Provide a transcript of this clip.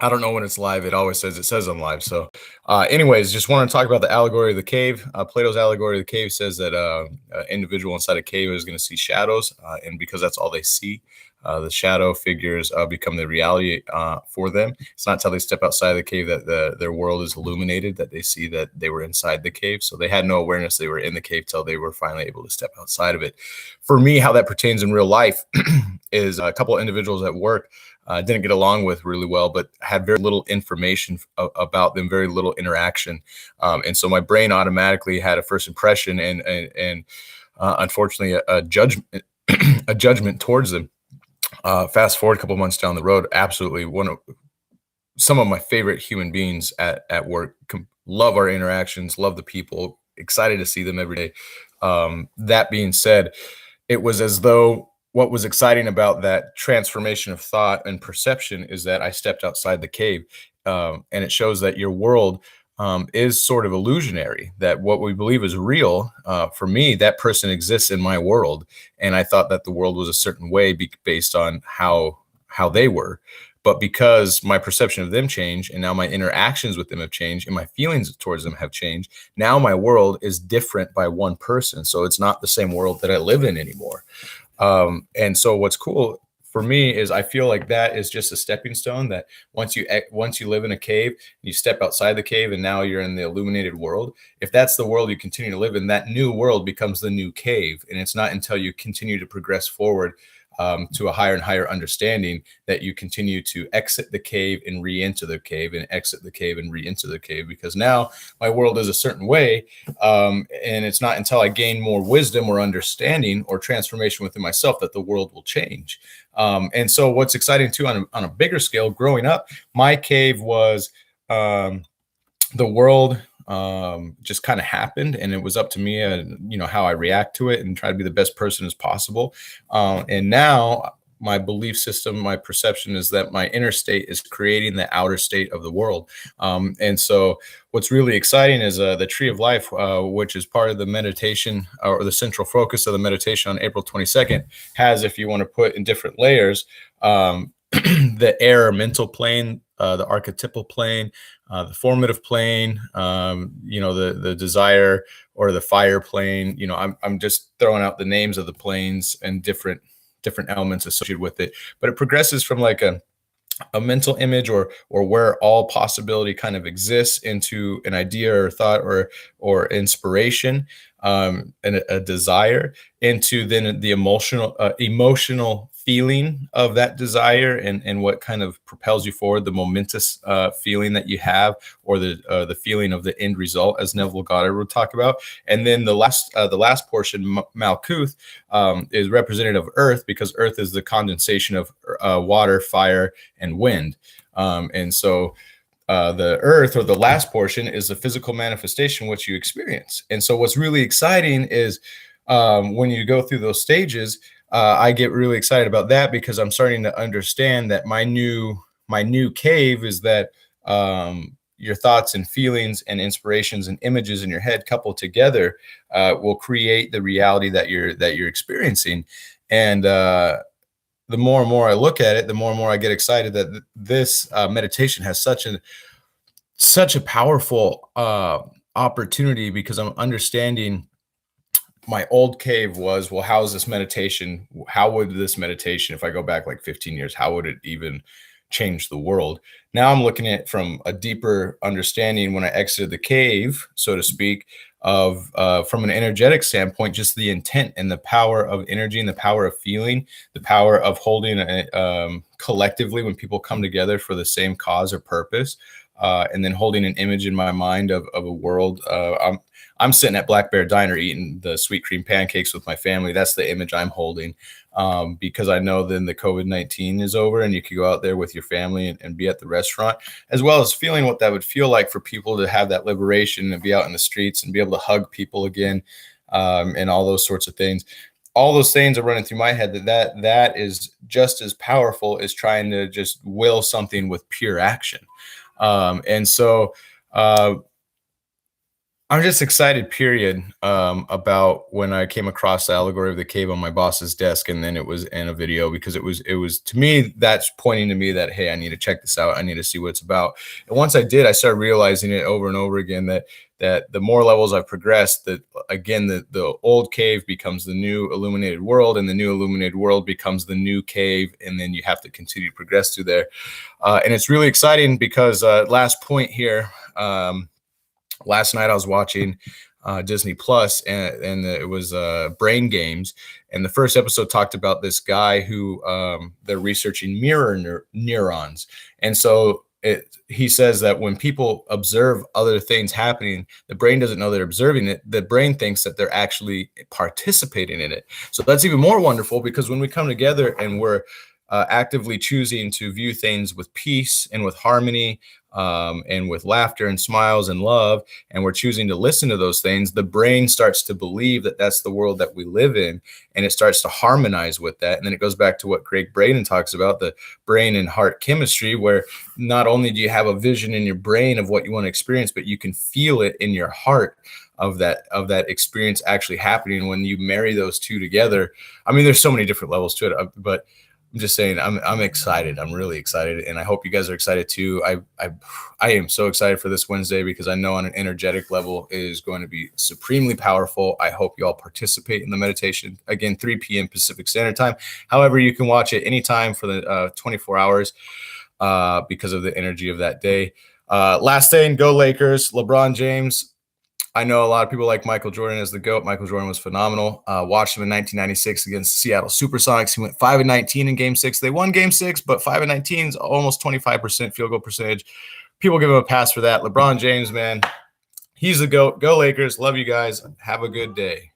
I don't know when it's live. It says on live. So, anyways, just want to talk about the allegory of the cave. Plato's allegory of the cave says that an individual inside a cave is going to see shadows, and because that's all they see, the shadow figures become the reality for them. It's not until they step outside of the cave that their world is illuminated, that they see that they were inside the cave. So they had no awareness they were in the cave till they were finally able to step outside of it. For me, how that pertains in real life is a couple of individuals at work didn't get along with really well, but had very little information about them, very little interaction. And so my brain automatically had a first impression and unfortunately a judgment, a judgment towards them. Fast forward a couple months down the road, absolutely some of my favorite human beings at work. Love our interactions, love the people, excited to see them every day. That being said, it was as though what was exciting about that transformation of thought and perception is that I stepped outside the cave, and it shows that your world is sort of illusionary, that what we believe is real. For me, that person exists in my world, and I thought that the world was a certain way based on how they were. But because my perception of them changed, and now my interactions with them have changed, and my feelings towards them have changed, now my world is different by one person. So it's not the same world that I live in anymore. And so what's cool for me is I feel like that is just a stepping stone, that once you live in a cave, you step outside the cave and now you're in the illuminated world. If that's the world you continue to live in, that new world becomes the new cave. And it's not until you continue to progress forward to a higher and higher understanding that you continue to exit the cave and re-enter the cave, and exit the cave and re-enter the cave, because now my world is a certain way. And it's not until I gain more wisdom or understanding or transformation within myself that the world will change. And so what's exciting too, on a bigger scale, growing up, my cave was the world just kind of happened, and it was up to me, how I react to it and try to be the best person as possible. And now my belief system, my perception is that my inner state is creating the outer state of the world. And so what's really exciting is the tree of life, which is part of the meditation, or the central focus of the meditation on April 22nd, has, if you want to put in different layers, the air mental plane, the archetypal plane, the formative plane, the desire or the fire plane. I'm just throwing out the names of the planes and different elements associated with it, but it progresses from like a mental image or where all possibility kind of exists, into an idea or thought or inspiration, and a desire, into then the emotional feeling of that desire, and what kind of propels you forward, the momentous feeling that you have, or the feeling of the end result, as Neville Goddard would talk about. And then the last portion, Malkuth, is representative of Earth, because Earth is the condensation of water, fire, and wind. And so the Earth, or the last portion, is the physical manifestation, which you experience. And so what's really exciting is when you go through those stages, I get really excited about that, because I'm starting to understand that my new cave is that your thoughts and feelings and inspirations and images in your head coupled together will create the reality that you're experiencing. And the more and more I look at it, the more and more I get excited that this meditation has such a powerful opportunity, because I'm understanding my old cave was, well, how would this meditation, if I go back like 15 years, how would it even change the world? Now I'm looking at it from a deeper understanding when I exited the cave, so to speak, of from an energetic standpoint, just the intent and the power of energy and the power of feeling, the power of holding collectively when people come together for the same cause or purpose, and then holding an image in my mind of a world. I'm sitting at Black Bear Diner eating the sweet cream pancakes with my family. That's the image I'm holding, because I know then the COVID-19 is over and you can go out there with your family and be at the restaurant, as well as feeling what that would feel like for people to have that liberation and be out in the streets and be able to hug people again, and all those sorts of things. All those things are running through my head, that is just as powerful as trying to just will something with pure action. And so I'm just excited, period, about when I came across the allegory of the cave on my boss's desk, and then it was in a video because it was to me that's pointing to me that hey, I need to check this out. I need to see what it's about. And once I did, I started realizing it over and over again that the more levels I've progressed, that again the old cave becomes the new illuminated world, and the new illuminated world becomes the new cave, and then you have to continue to progress through there. And it's really exciting because last point here. Last night I was watching Disney Plus, and it was Brain Games, and the first episode talked about this guy who they're researching mirror neurons, and so he says that when people observe other things happening, the brain doesn't know they're observing it. The brain thinks that they're actually participating in it. So that's even more wonderful because when we come together and we're actively choosing to view things with peace and with harmony, and with laughter and smiles and love, and we're choosing to listen to those things, the brain starts to believe that that's the world that we live in, and it starts to harmonize with that. And then it goes back to what Craig Braden talks about, the brain and heart chemistry, where not only do you have a vision in your brain of what you want to experience, but you can feel it in your heart of that experience actually happening when you marry those two together. I mean, there's so many different levels to it, but I'm just saying, I'm excited. I'm really excited, and I hope you guys are excited too. I am so excited for this Wednesday because I know on an energetic level it is going to be supremely powerful. I hope you all participate in the meditation. Again, 3 p.m. Pacific Standard Time. However, you can watch it anytime for the 24 hours because of the energy of that day. Last thing, go Lakers. LeBron James. I know a lot of people like Michael Jordan as the GOAT. Michael Jordan was phenomenal. Watched him in 1996 against Seattle Supersonics. He went 5-19 in Game 6. They won Game 6, but 5-19 is almost 25% field goal percentage. People give him a pass for that. LeBron James, man, he's the GOAT. Go Lakers. Love you guys. Have a good day.